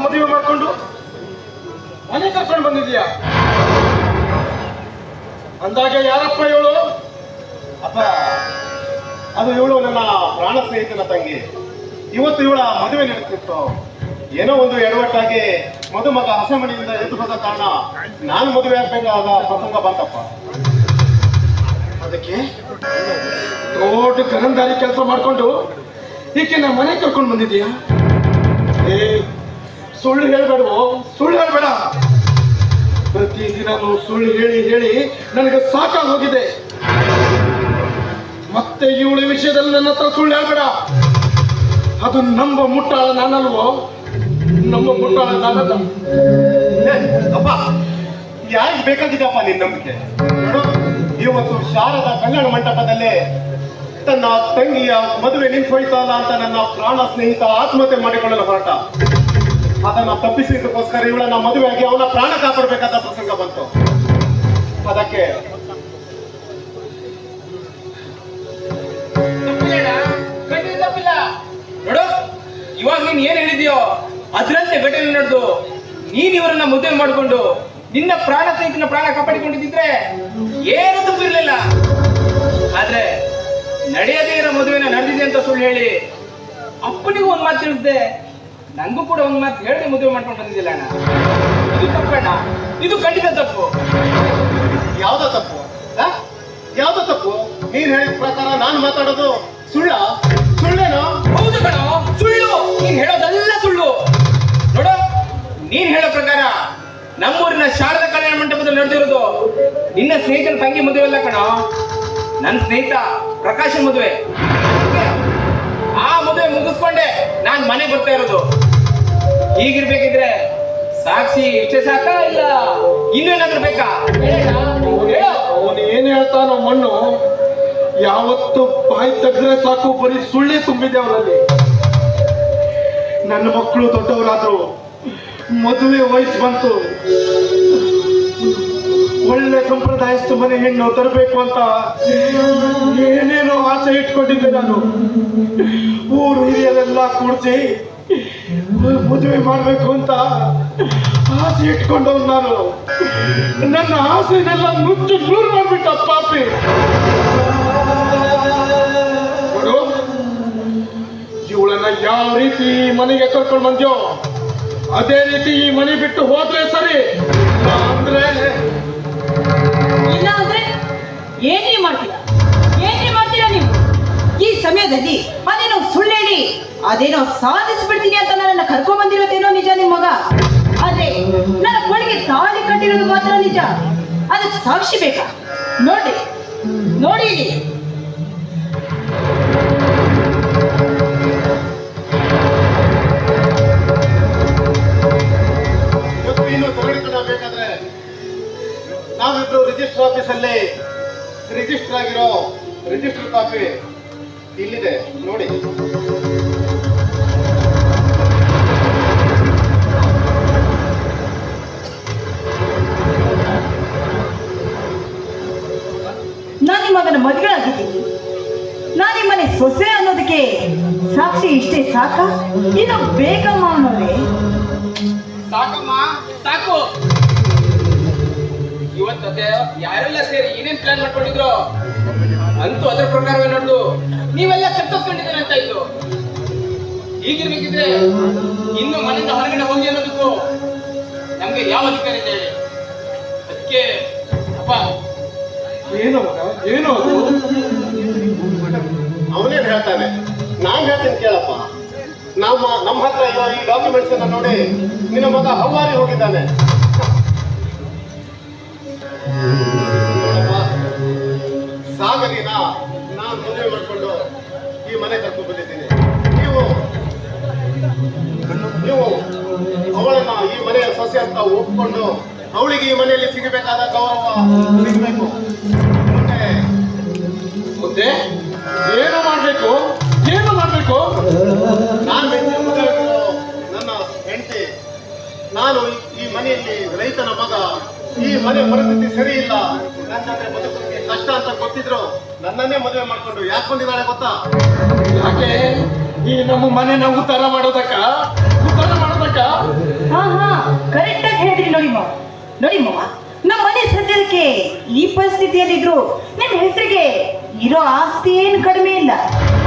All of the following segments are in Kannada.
ಮದುವೆ ಮಾಡ್ಕೊಂಡು ಮನೆ ಕರ್ಕೊಂಡು ಬಂದಿದ್ಯಾ? ಅಂದಾಗ ಯಾರಪ್ಪ ಇವಳು? ಅಪ್ಪ, ಅದು ಇವಳು ನನ್ನ ಪ್ರಾಣ ಸ್ನೇಹಿತನ ತಂಗಿ. ಇವತ್ತು ಇವಳ ಮದುವೆ ನಡೆಯುತ್ತಿತ್ತು. ಏನೋ ಒಂದು ಎಡವಟ್ಟಾಗಿ ಮದುಮಗ ಹಸೆಮಣಿಯಿಂದ ಎದ್ದು ಹೋದ ಕಾರಣ ನಾನು ಮದುವೆ ಆಗ್ಬೇಕಾದ ಪ್ರಸಂಗ ಬಂತಪ್ಪ. ಅದಕ್ಕೆ ದೊಡ್ಡ ಗರಂದಾರಿ ಕೆಲಸ ಮಾಡ್ಕೊಂಡು ಈಕೆ ನಮ್ಮ ಮನೆ ಕರ್ಕೊಂಡು ಬಂದಿದ್ಯಾ? ಏ, ಸುಳ್ಳು ಹೇಳ್ಬೇಡವೋ, ಸುಳ್ಳು ಹೇಳ್ಬೇಡ. ಪ್ರತಿದಿನ ಸುಳ್ಳು ಹೇಳಿ ಹೇಳಿ ನನಗೆ ಸಾಕಾಗಿ ಹೋಗಿದೆ. ಮತ್ತೆ ಇವಳ ವಿಷಯದಲ್ಲಿ ನನ್ನ ಹತ್ರ ಸುಳ್ಳು ಹೇಳ್ಬೇಡ. ಅದು ನಮ್ಮ ಮುಟ್ಟಾಳ ನಾನಲ್ವೋ, ನಮ್ಮ ಮುಟ್ಟಾಳ ನಾನಲ್ಲ. ಅಪ್ಪ, ಯಾರಿಗೆ ಬೇಕಾಗಿದ್ದಪ್ಪ ನಿನ್ನ ನಂಬಿಕೆ? ನೋಡು, ಇವತ್ತು ಶಾರದಾ ಕಲ್ಯಾಣ ಮಂಟಪದಲ್ಲಿ ತನ್ನ ತಂಗಿಯ ಮದುವೆ ನಿಂತು ಹೋಯ್ತಲ್ಲ ಅಂತ ನನ್ನ ಪ್ರಾಣ ಸ್ನೇಹಿತ ಆತ್ಮಹತ್ಯೆ ಮಾಡಿಕೊಳ್ಳಲು ಹೊರಟ. ಅದನ್ನ ತಪ್ಪಿಸಿದ್ದಕ್ಕೋಸ್ಕರ ಇವಳನ್ನ ಮದುವೆಯಾಗಿ ಅವನ ಪ್ರಾಣ ಕಾಪಾಡಬೇಕಾದ ಪ್ರಸಂಗ ಬಂತು. ಅದಕ್ಕೆ ತಪ್ಪಿಲ್ಲ ನೋಡು. ಇವಾಗ ನೀನ್ ಏನ್ ಹೇಳಿದ್ಯೋ ಅದ್ರಂತೆ ಘಟನೆ ನಡೆದು ನೀನ್ ಇವರನ್ನ ಮದುವೆ ಮಾಡಿಕೊಂಡು ನಿನ್ನ ಪ್ರಾಣ ಸ್ನೇಹಿತನ ಪ್ರಾಣ ಕಾಪಾಡಿಕೊಂಡಿದ್ರೆ ಏನು ತಪ್ಪಿರ್ಲಿಲ್ಲ. ಆದ್ರೆ ನಡೆಯದೇ ಇರೋ ಮದುವೆನ ನಡೆದಿದೆ ಅಂತ ಸುಳ್ಳು ಹೇಳಿ ಅಪ್ಪನಿಗೂ ಒಂದ್ ಮಾತು ತಿಳಿಸ್ದೆ, ನಂಗೂ ಕೂಡ ಒಂದ್ ಮಾತು ಹೇಳಿ ಮದುವೆ ಮಾಡ್ಕೊಂಡು ಬಂದಿದ್ದಿಲ್ಲ ಅಣ್ಣ. ಇದು ತಪ್ಪಣ್ಣ, ಇದು ಖಂಡಿತ ತಪ್ಪು. ಯಾವ್ದೋ ತಪ್ಪು? ಯಾವ್ದೋ ತಪ್ಪು? ನೀನ್ ಹೇಳಿದ ಪ್ರಕಾರ ನಾನು ಮಾತಾಡೋದು ಸುಳ್ಳೇನೋ? ಹೌದು ಕಣೋ, ಸುಳ್ಳು. ನೀನ್ ಹೇಳೋದೆಲ್ಲ ಸುಳ್ಳು. ನೋಡು, ನೀನ್ ಹೇಳೋ ಪ್ರಕಾರ ನಮ್ಮೂರಿನ ಶಾರದಾ ಕಲ್ಯಾಣ ಮಂಟಪದಲ್ಲಿ ನಡೆದಿರೋದು ನಿನ್ನ ಸ್ನೇಹಿತನ ತಂಗಿ ಮದುವೆ ಅಲ್ಲ ಕಣೋ, ನನ್ನ ಸ್ನೇಹಿತ ಪ್ರಕಾಶನ್ ಮದುವೆ. ಆ ಮದುವೆ ಮುಗಿಸ್ಕೊಂಡೆ ನಾನ್ ಮನೆಗೆ ಬರ್ತಾ ಇರೋದು. ಹೀಗಿರ್ಬೇಕಿದ್ರೆ ಸಾಕ್ಷಿ ಇಷ್ಟೇ ಸಾಕಾ ಇಲ್ಲ ಇನ್ನೇನಾದ್ರೂ ಬೇಕಾ? ಅವನು ಏನ್ ಹೇಳ್ತಾನೋ ಮಣ್ಣು, ಯಾವತ್ತು ಬಾಯಿ ತೆಗೆದ್ರೆ ಸಾಕು ಬರೀ ಸುಳ್ಳಿ ತುಂಬಿದೆ ಅವರಲ್ಲಿ. ನನ್ನ ಮಕ್ಕಳು ದೊಡ್ಡವರಾದ್ರು, ಮದುವೆ ವಯಸ್ಸು ಬಂತು, ಒಳ್ಳೆ ಸಂಪ್ರದಾಯಸ್ಥ ಮನೆ ಹೆಣ್ಣು ತರಬೇಕು ಅಂತ ಏನೇನೋ ಆಸೆ ಇಟ್ಕೊಂಡಿದ್ದೆ ನಾನು. ಊರು ಹಿರಿಯರೆಲ್ಲ ಕೂಡಿಸಿ ಮದುವೆ ಮಾಡ್ಬೇಕು ಅಂತ ಆಸೆ ಇಟ್ಕೊಂಡವ್ ನಾನು. ನನ್ನ ಆಸೆನೆಲ್ಲ ಮುಚ್ಚು ನೂರು ಮಾಡ್ಬಿಟ್ಟ ಪಾಪಿ. ನೋಡು, ಇವಳನ್ನ ಯಾವ ರೀತಿ ಮನೆಗೆ ಕರ್ಕೊಂಡು ಬಂದ್ಯೋ ಅದೇ ರೀತಿ ಈ ಮನೆ ಬಿಟ್ಟು ಹೋದ್ರೆ ಸರಿ. ಅಂದ್ರೆ ಇಲ್ಲ ಅಂದ್ರೆ ಏನೇ ಮಾಡ್ತೀರಾ ನೀವು? ಈ ಸಮಯದಲ್ಲಿ ಅದೇನೋ ಸುಳ್ಳು ಹೇಳಿ ಅದೇನೋ ಸಾಧಿಸ್ಬಿಡ್ತೀನಿ ಅಂತ ನನ್ನ ಕರ್ಕೊಂಡ್ ಬಂದಿರೋದೇನೋ ನಿಜ ನಿಮ್ಮ ಮಗ. ಆದ್ರೆ ನನ್ನ ಕೊಳಿಗೆ ತಾಳಿ ಕಟ್ಟಿರೋದು ಮಾತ್ರ ನಿಜ. ಅದಕ್ಕೆ ಸಾಕ್ಷಿ ಬೇಕಾ? ನೋಡಿ ಇಲ್ಲಿ. ಇನ್ನು ತೆಗೆದುಕೊಳ್ಳಬೇಕಾದ್ರೆ ನಾವಿಬ್ರು ರಿಜಿಸ್ಟರ್ ಆಫೀಸಲ್ಲಿ ರಿಜಿಸ್ಟರ್ ಆಗಿರೋ ರಿಜಿಸ್ಟರ್ ಕಾಪಿ ಇಲ್ಲಿದೆ ನೋಡಿ. ನಾನು ನಿಮ್ಮ ಮಗನ ಮದುವೆಯಾಗಿದ್ದೀನಿ. ನಾನು ನಿಮ್ಮನೆ ಸೊಸೆ ಅನ್ನೋದಕ್ಕೆ ಸಾಕ್ಷಿ ಇಷ್ಟೇ ಸಾಕ? ಇನ್ನು ಬೇಕಮ್ಮ ಅನ್ನೋದೇ? ಸಾಕಮ್ಮ, ಸಾಕು. ಇವತ್ತೇ ಯಾರೆಲ್ಲ ಸೇರಿ ಏನೇನ್ ಪ್ಲಾನ್ ಮಾಡ್ಕೊಂಡಿದ್ರು ಅಂತೂ ಅದ್ರ ಪ್ರಕಾರವೇ ನಡೆದು ನೀವೆಲ್ಲ ತಪ್ಪಿಸ್ಕೊಂಡಿದ್ದೀರ ಅಂತ ಇತ್ತು. ಹೀಗಿರ್ಬೇಕಿದ್ರೆ ಇನ್ನು ಮನೆಯಿಂದ ಹೊರಗಡೆ ಹೋಗಿ ಅನ್ನೋದಕ್ಕೂ ನಮ್ಗೆ ಯಾವ ಅಧಿಕಾರ ಇದೆ ಹೇಳಿ? ಅದಕ್ಕೆ ಅಪ್ಪ, ಏನು ಏನು ಅದು? ಅವನೇನ್ ಹೇಳ್ತಾನೆ, ನಾನ್ ಹೇಳ್ತೀನಿ ಕೇಳಪ್ಪ. ನಮ್ಮ ಹತ್ರ ಇರೋ ಈ ಡಾಕ್ಯುಮೆಂಟ್ಸ್ ಅನ್ನ ನೋಡಿ ನಿನ್ನ ಮಗ ಹವ್ವಾರಿ ಹೋಗಿದ್ದಾನೆ. ಸಾಗರಿನ ನಾನು ಮದುವೆ ಮಾಡಿಕೊಂಡು ಈ ಮನೆ ಕರ್ಕೊಂಡು ಬಂದಿದ್ದೀನಿ. ನೀವು ಅವಳನ್ನ ಈ ಮನೆಯ ಸೊಸೆ ಅಂತ ಒಪ್ಕೊಂಡು ಅವಳಿಗೆ ಈ ಮನೆಯಲ್ಲಿ ಸಿಗಬೇಕಾದ ಗೌರವ ಸಿಗಬೇಕು. ಮುಂದೆ ಏನು ಮಾಡ್ಬೇಕು? ನಾನು ನನ್ನ ಹೆಂಡತಿ, ನಾನು ಈ ಮನೆಯಲ್ಲಿ ರೈತನ ಮಗ. ಈ ಮನೆ ಪರಿಸ್ಥಿತಿ ಸರಿ ಇಲ್ಲ, ನನ್ನ ಬದುಕಿಗೆ ಕಷ್ಟ ಅಂತ ಗೊತ್ತಿದ್ರು ನನ್ನನ್ನೇ ಮದುವೆ ಮಾಡ್ಕೊಂಡು ಯಾಕೆ ಬಂದಿದ್ದಾಳೆ ಗೊತ್ತಾ? ಯಾಕೆ? ಈ ನಮ್ಮ ಮನೆನ ಉದ್ಧಾರ ಮಾಡೋದಕ್ಕ ಮಗ? ಹಾ ಕರೆಕ್ಟ್ ಆಗಿ ಹೇಳಿದ್ರಿ ನೋಡಿ ಮಾವ ನಮ್ಮ ಮನೆ ಸದ್ಯಕ್ಕೆ ಈ ಪರಿಸ್ಥಿತಿಯಲ್ಲಿದ್ರು ನನ್ನ ಹೆಸರಿಗೆ ಇರೋ ಆಸ್ತಿ ಏನು ಕಡಿಮೆ ಇಲ್ಲ.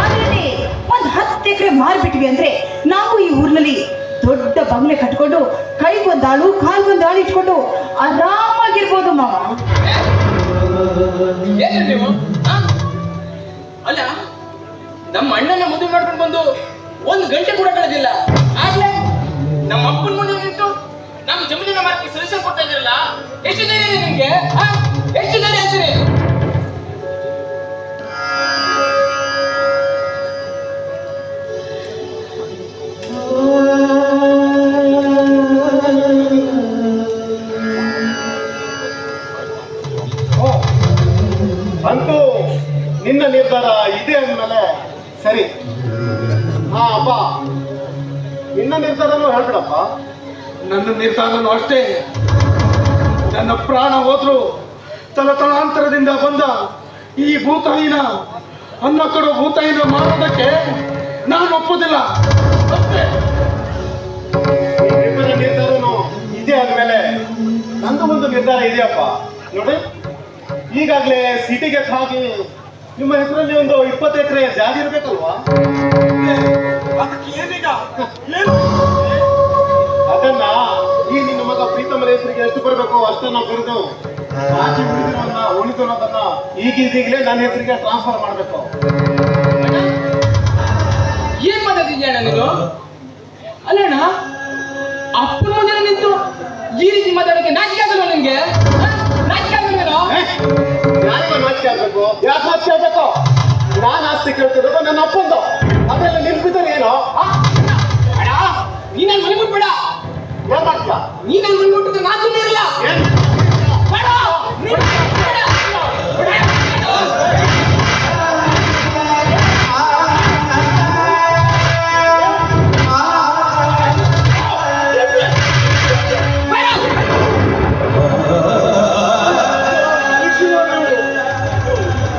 ಅದರಲ್ಲಿ ಒಂದು 10 ಎಕರೆ ಮಾರ್ಬಿಟ್ವಿ ಅಂದ್ರೆ ನಾವು ಈ ಊರಿನಲ್ಲಿ ದೊಡ್ಡ ಬಂಗ್ಲೆ ಕಟ್ಕೊಂಡು ಕೈಗೊಂದಾಳು ಕಾಲ್ಗೊಂದಾಳು ಇಟ್ಕೊಂಡು ಆರಾಮಾಗಿರ್ಬೋದು ಮಾವ. ಏನ್ರಿ ನೀವು ಅಲ್ಲ, ನಮ್ಮ ಅಣ್ಣನ ಮದುವೆ ಮಾಡ್ಕೊಂಡು ಬಂದು 1 ಗಂಟೆ ಕೂಡ ಕಳೆದಿಲ್ಲ, ಆಗ್ಲೇ ನಮ್ಮ ಅಪ್ಪನ ಮುಂದೆ ನಿಂತು ನಮ್ಮ ಜಮೀನಿನ ಮಾರ್ಕೆ ಸೊಲ್ಯೂಷನ್ ಕೊಡ್ತಾ ಇದ್ದೀರಲ್ಲ, ಎಷ್ಟು ಧೈರ್ಯ ಇದೆ ನಿಮ್ಗೆ? ಎಷ್ಟು ಧೈರ್ಯ ಅಂತೀರಿ? ಅಂತೂ ನಿನ್ನ ನಿರ್ಧಾರ ಇದೆ ಅಂದ್ಮೇಲೆ ಸರಿ. ಹಾ ಅಪ್ಪ, ನಿನ್ನ ನಿರ್ಧಾರನೂ ಹೇಳ್ಬಿಡಪ್ಪ. ನನ್ನ ನಿರ್ಧಾರನೂ ಅಷ್ಟೇ. ನನ್ನ ಪ್ರಾಣ ಹೋದ್ರು ತಲತಲಾಂತರದಿಂದ ಬಂದ ಈ ಭೂತಾಯಿನ ಅನ್ನ ಕೊಡೋ ಭೂತಾಯಿನ ಮಾಡೋದಕ್ಕೆ ನಾನು ಒಪ್ಪುದಿಲ್ಲ ಅಷ್ಟೇ. ನಿಮ್ಮನ ನಿರ್ಧಾರನೂ ಇದೆ ಅಂದ್ಮೇಲೆ ನಂದು ಒಂದು ನಿರ್ಧಾರ ಇದೆಯಪ್ಪ. ನೋಡಿ, ಈಗಾಗಲೇ ಸಿಟಿಗೆ ಹಾಕಿ ನಿಮ್ಮ ಹೆಸರಲ್ಲಿ ಒಂದು 20 ಎಕರೆ ಜಾಗ ಇರ್ಬೇಕಲ್ವಾ? ಅದಕ್ಕೆ ಏನೀಗ ಏನು? ಅದನ್ನ ಈ ನಿನ್ನ ಮಗ ಪ್ರೀತಮರ ಹೆಸರಿಗೆ ಎಷ್ಟು ಬರಬೇಕು ಅಷ್ಟನ್ನ ಬರೆದು ಬಾಕಿ ಉಳಿದಿರೋದನ್ನ ಈಗೀಗಲೇ ನನ್ನ ಹೆಸರಿಗೆ ಟ್ರಾನ್ಸ್ಫರ್ ಮಾಡಬೇಕು. ಏನ್ ಮಾತಾಡ್ತಿದ್ಯಾ ನೀನು? ಅಲ್ಲಣ್ಣ, ಅಪ್ಪನ ಮುಂದೆ ನಿಂತು ಈ ರೀತಿ ಮಾತಾಡೋಕೆ ನಾಚಿಕೆ ಆಗಲ್ವ ನಿಮ್ಗೆ? ನಾಚಿಕೆ ಆಗಲ್ವೇನೋ? ಯಾರಿಗೂ ನಾಚಿಕೆ ಆಗ್ಬೇಕು? ಯಾಕೆ ನಾಚಿಕೆ ಆಗ್ಬೇಕು? ನಾನು ಆಸ್ತಿ ಕೇಳ್ತಿರೋದು ನನ್ನ ಅಪ್ಪಂದು, ಅದೆಲ್ಲ ನಿಲ್ಬಿದ್ರೆ ಏನೋ? ಅಣ್ಣ, ನೀನ್ ನನ್ ಮನೆ ಬಿಟ್ಬೇಡ. ಏನ್ ಮಾಡ್ತೀಯ? ನೀನ್ ನನ್ ಮನೆ ಬಿಟ್ಟಿದ್ರೆ ನಾ ಸುಮ್ಮನೆ ಇರಲ್ಲ. ಏನ್ ಬೇಡ, ನೀನ್ ಬೇಡ.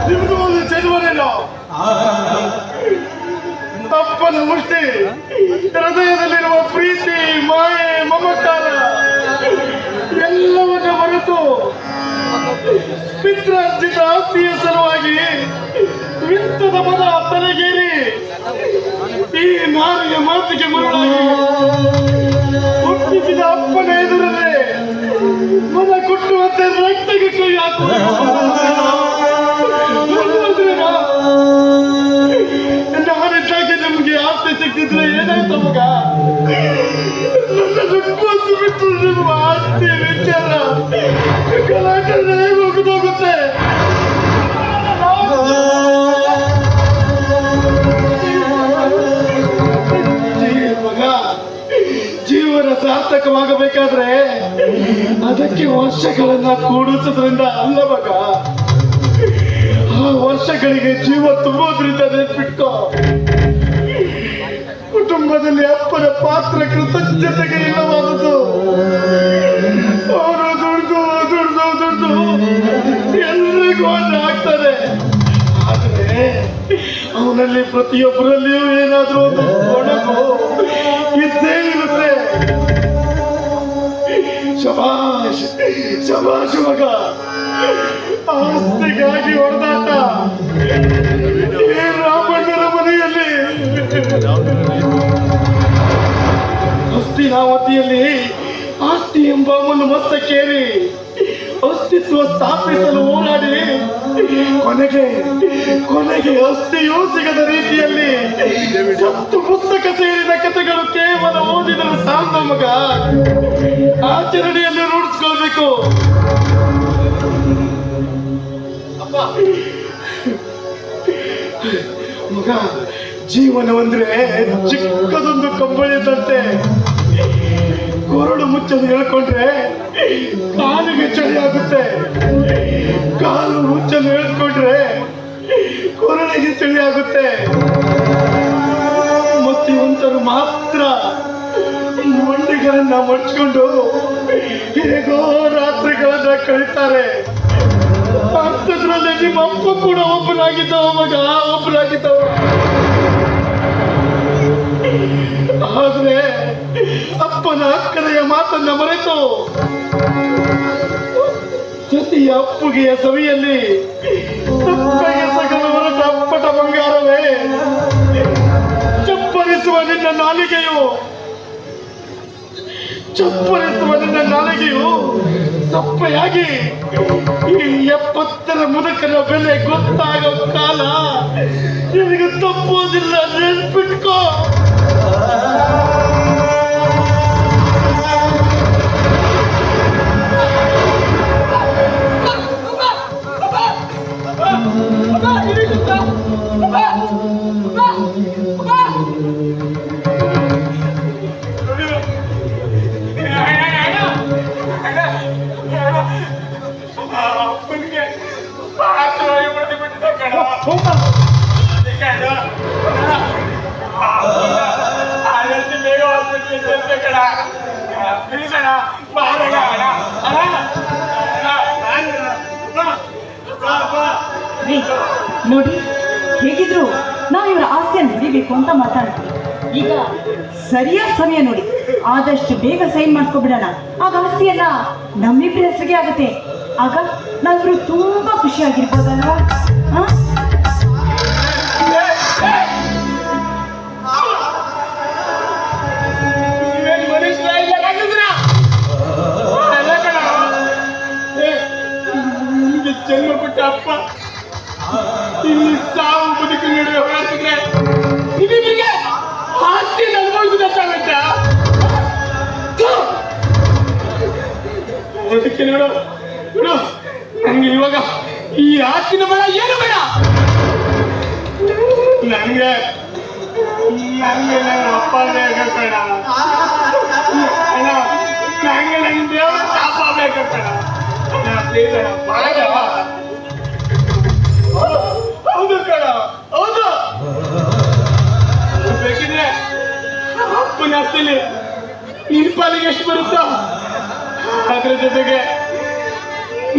ನಿಮ್ದು ಒಂದು ಜನ್ಮನೇನೋ ಅಪ್ಪನ ಮುಷ್ಟಿ, ಹೃದಯದಲ್ಲಿರುವ ಪ್ರೀತಿ, ಮಾಯೆ, ಮಮಕಾರ ಎಲ್ಲವನ್ನ ಮರೆತು ಪಿತ್ರಾರ್ಜಿತ ಆಸ್ತಿಯ ಸಲುವಾಗಿ ವಿತ್ತದ ಪದ ತಲೆಗೇರಿ ಈ ನಾರಿಯ ಮಾತಿಗೆ ಮರಳಾಗಿ ಹುಟ್ಟಿಸಿದ ಅಪ್ಪನ ಎದುರದೆ ಮನ ಕೊಟ್ಟುವಂತೆ ರಕ್ತಗೆ ಕೈ ನಾನಿದ್ದಾಗೆ ನಮ್ಗೆ ಆಸ್ತಿ ಸಿಕ್ಕಿದ್ರೆ ಏನಾಯ್ತು ಮಗ? ನನ್ನ ದುಡ್ಡು ಬಿಟ್ಟು ನಿಮ್ಮ ಆಸ್ತಿ ವಿಚಾರ ಗಲಾಟೆ ಮುಗಿದೋಗುತ್ತೆ. ಮಗ, ಜೀವನ ಸಾರ್ಥಕವಾಗಬೇಕಾದ್ರೆ ಅದಕ್ಕೆ ವರ್ಷಗಳನ್ನ ಕೂಡಿಸೋದ್ರಿಂದ ಅಲ್ಲ ಮಗ, ಆ ವರ್ಷಗಳಿಗೆ ಜೀವ ತುಂಬೋದ್ರಿಂದ ನೆನ್ಪಿಟ್ಕೋ. ಕುಟುಂಬದಲ್ಲಿ ಅಪ್ಪನ ಪಾತ್ರ ಕೃತಜ್ಞತೆಗೆ ಇಲ್ಲವಾದದ್ದು. ಅವರು ದುಡ್ದು ದುಡ್ದು ದುಡ್ದು ಎಲ್ರಿಗೂ ಅನ್ನ ಹಾಕ್ತಾರೆ, ಆದ್ರೆ ಅವನಲ್ಲಿ ಪ್ರತಿಯೊಬ್ಬರಲ್ಲಿಯೂ ಏನಾದ್ರೂ ಒಂದು ಕೊಡಗು ಇದ್ದೇ ಇರುತ್ತೆ. ಶಬಾಷ್ ಶಬಾಷ್ ಮಗ, ಆಸ್ತಿಗಾಗಿ ಹೊಡೆದಾಟ ಈ ರಾಮಣ್ಣನ ಮನೆಯಲ್ಲಿ, ಹಸ್ತಿನಾವತಿಯಲ್ಲಿ ಆಸ್ತಿ ಎಂಬ ಒಂದು ಮಸ್ತಕ್ಕೇರಿ ಅಸ್ತಿತ್ವ ಸ್ಥಾಪಿಸಲು ಹೋರಾಡಿ ಕೊನೆಗೆ ಅಸ್ಥಿಯೂ ಸಿಗದ ರೀತಿಯಲ್ಲಿ ಸತ್ತು ಪುಸ್ತಕ ಸೇರಿದ ಕಥೆಗಳು ಕೇವಲ ಓದಿದರೆ ಸಾಲ ಮಗ, ಆಚರಣೆಯಲ್ಲಿ ರೂಢಿಸ್ಕೊಳ್ಬೇಕು. ಮಗ, ಜೀವನವಂದ್ರೆ ಚಿಕ್ಕದೊಂದು ಕಂಬಳಿದಂತೆ. ಕೊರಡು ಮುಚ್ಚಲು ಹೇಳ್ಕೊಂಡ್ರೆ ಕಾಲಿಗೆ ಚಳಿ ಆಗುತ್ತೆ, ಕಾಲು ಮುಚ್ಚಲು ಹೇಳ್ಕೊಂಡ್ರೆ ಕೊರಳಿಗೆ ಚಳಿ ಆಗುತ್ತೆ. ಮತ್ತಿವಂತರು ಮಾತ್ರ ಮಂಡಿಗಳನ್ನ ಮಡ್ಚ್ಕೊಂಡು ಹೇಗೋ ರಾತ್ರಿಗಳನ್ನ ಕಳೀತಾರೆ. ಅಂಥದ್ರಲ್ಲಿ ನಿಮ್ಮ ಅಪ್ಪ ಕೂಡ ಒಬ್ಬನಾಗಿದ್ದವ ಮಗ, ಒಬ್ಬನಾಗಿದ್ದವ. ಆದ್ರೆ ಅಪ್ಪನ ಅಕ್ಕರೆಯ ಮಾತನ್ನ ಮರೆತು ಜೊತೆಯ ಅಪ್ಪುಗೆಯ ಸವಿಯಲ್ಲಿ ತಪ್ಪಗೆ ಸಗಲು ಹೊರಟ ಅಪ್ಪಟ ಬಂಗಾರವೇ, ಚಪ್ಪರಿಸುವ ನಿನ್ನ ನಾಲಿಗೆಯು ಸಪ್ಪೆಯಾಗಿ ಈ 70ರ ಮುದುಕನ ಬೆಲೆ ಗೊತ್ತಾಗೋ ಕಾಲ ನಿನಗೆ ತಪ್ಪೋದಿಲ್ಲ, ನೆನ್ಪಿಟ್ಕೋ. ಅಪ್ಪನಿಗೆ ಬಿಟ್ಟಿದ್ದ ಕಣ ಬೇಗ ಹಾಸ್ಪಿಟ್ಲಿಗೆ ಕಣ ಪ್ಲೀಸ್ ಅಣ್ಣ ಬಾರಣ ರೀ, ನೋಡಿ ಹೇಗಿದ್ರು ನಾವು ಇವರ ಆಸ್ತಿಯನ್ನು ಹಿಡಿಬೇಕು ಅಂತ ಮಾತಾಡ್ತೀವಿ. ಈಗ ಸರಿಯಾದ ಸಮಯ ನೋಡಿ, ಆದಷ್ಟು ಬೇಗ ಸೈನ್ ಮಾಡಿಸ್ಕೊಬಿಡೋಣ. ಆಗ ಆಸ್ತಿ ಎಲ್ಲ ನಮ್ಮಿಬ್ಬರ ಹೆಸರಿಗೆ ಆಗುತ್ತೆ. ಆಗ ನಾವಿಬ್ರು ತುಂಬಾ ಖುಷಿಯಾಗಿರ್ಬೋದಲ್ವಾ? ಜನ್ಮ ಕೊಟ್ಟ ಅಪ್ಪ ಈ ಸಾವು ಬದುಕಿನ ನಡುವೆ ಹೋರಾಡ್ತಿದ್ರೆ ನಿಮಗೆ ಆಸ್ತಿಯನ್ನು ಅನುಭವಿಸಬೇಕಾಗತ್ತ. ಅದಕ್ಕೆ ನೋಡು ನೋಡು, ನಂಗೆ ಇವಾಗ ಈ ಆಸ್ತಿನ ಬೇಡ, ಏನು ಬೇಡ. ನಂಗೆ ನನ್ನ ಅಪ್ಪ ಬೇಡ ಅಣ್ಣ, ನಂಗೆ ನನ್ನ ದೇವರ ಪಾಪ ಬೇಡ. ಹೌದು ಕಣ, ಹೌದು. ಬೇಕಿದ್ರೆ ಅಪ್ಪನ ಆಸ್ತಿಲಿ ನಿನ್ ಪಾಲಿಗೆ ಎಷ್ಟು ಬರುತ್ತೋ ಅದ್ರ ಜೊತೆಗೆ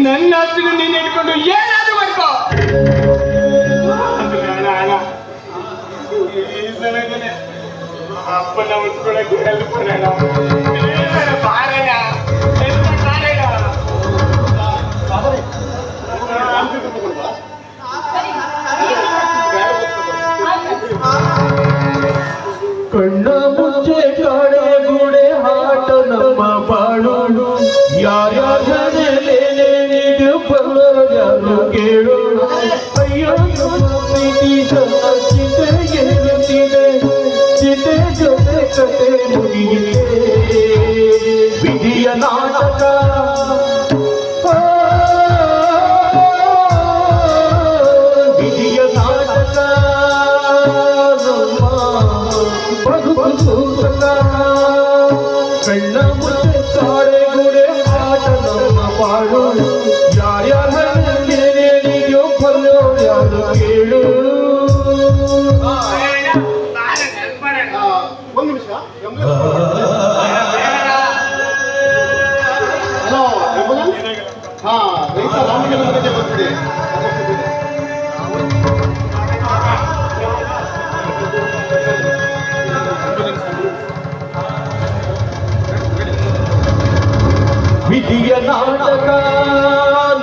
ನನ್ನ ಆಸ್ತಿನ ನೀನ್ ಇಟ್ಕೊಂಡು ಏನಾದ್ರೂ ಮಾಡ್ಕೋ. ಅಣ್ಣ ಈ ಸಮಯದಲ್ಲಿ ಅಪ್ಪನ ಉಟ್ಕೊಳಕ್ಕೆ ಹೆಲ್ಪ್ ಮಾಡೋಣ, ಬಾರಣ ಕಣ್ಣ ಮುಚ್ಚೆ ಕಾಡೆ ಗುಡೆ ಹಾಟ ನಮ್ಮ ಬಾಳು, ಯಾರ್ಯಾರು ಬಲ್ಲರು ಕೇಳು. ಅಯ್ಯೋ ಪ್ರೀತಿ ಚಿತೆ ಚಿತೆ ಜೊತೆ ಕತೆ ಮುಗಿಯಿತೆ ವಿಧಿಯ ನಾಟಕ. ವಿಧಿಯ ನಾಟಕ ಕಣ್ಣ ಮುಚ್ಚೆ ಕಾಡೆ ಗುಡೆ ಆಟ ನಮ್ಮ ಬಾಳು, ಯಾರ್ಯಾರು ಬಲ್ಲೋ ಯಾರು ಕೇಳು. ಒಂದು ನಿಮಿಷ. ಹಲೋ, ಹಾ, ರೈತ ರಾಮಲಿಂಗನ ಮನೆಗೆ ಬರ್ತಿದೆ. ವಿಧಿಯ ನಾಟಕ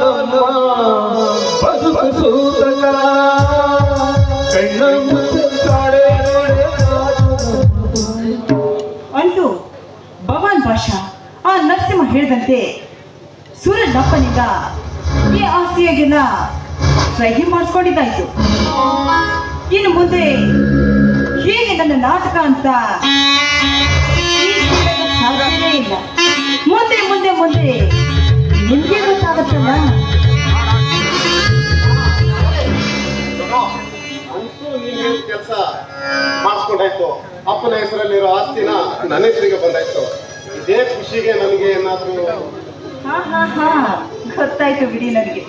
ನಮ್ಮ ಬದುಕು ಸೂತಕ. ಕಣ್ಣ ಮುಚ್ಚೆ ಕಾಡೆ ಅಂತೂ ಭವಾನ್ ಭಾಷಾ ಆ ನರಸಿಂಹ ಹೇಳಿದಂತೆ ಸೂರಜ್ನಪ್ಪನಿಂದ ಈ ಆಸ್ತಿಯಾಗೆಲ್ಲ ಸಹಿ ಮಾಡಿಸ್ಕೊಂಡಿದ್ದಾಯ್ತು. ಇನ್ನು ಮುಂದೆ ಹೇಗೆ ನನ್ನ ನಾಟಕ ಅಂತ ಸಾಧ್ಯವೇ ಇಲ್ಲ. ಮುಂದೆ ಮುಂದೆ ಮುಂದೆ ನಿಮ್ಗೆ ಗೊತ್ತಾಗತ್ತಲ್ಲ. ಅಂತೂ ನೀನು ಕೆಲಸ ಮಾಡಿಸ್ಕೊಂಡಾಯ್ತು. ಅಪ್ಪನ ಹೆಸರಲ್ಲಿರೋ ಆಸ್ತಿನ ನನ್ನ ಹೆಸರಿಗೆ ಬಂದಾಯ್ತು. ಇದೇ ಖುಷಿಗೆ ನನಗೆ ಏನಾದ್ರೂ ಹಾ ಹಾ ಹಾ ಗೊತ್ತಾಯ್ತು ಬಿಡಿ ನನಗೆ.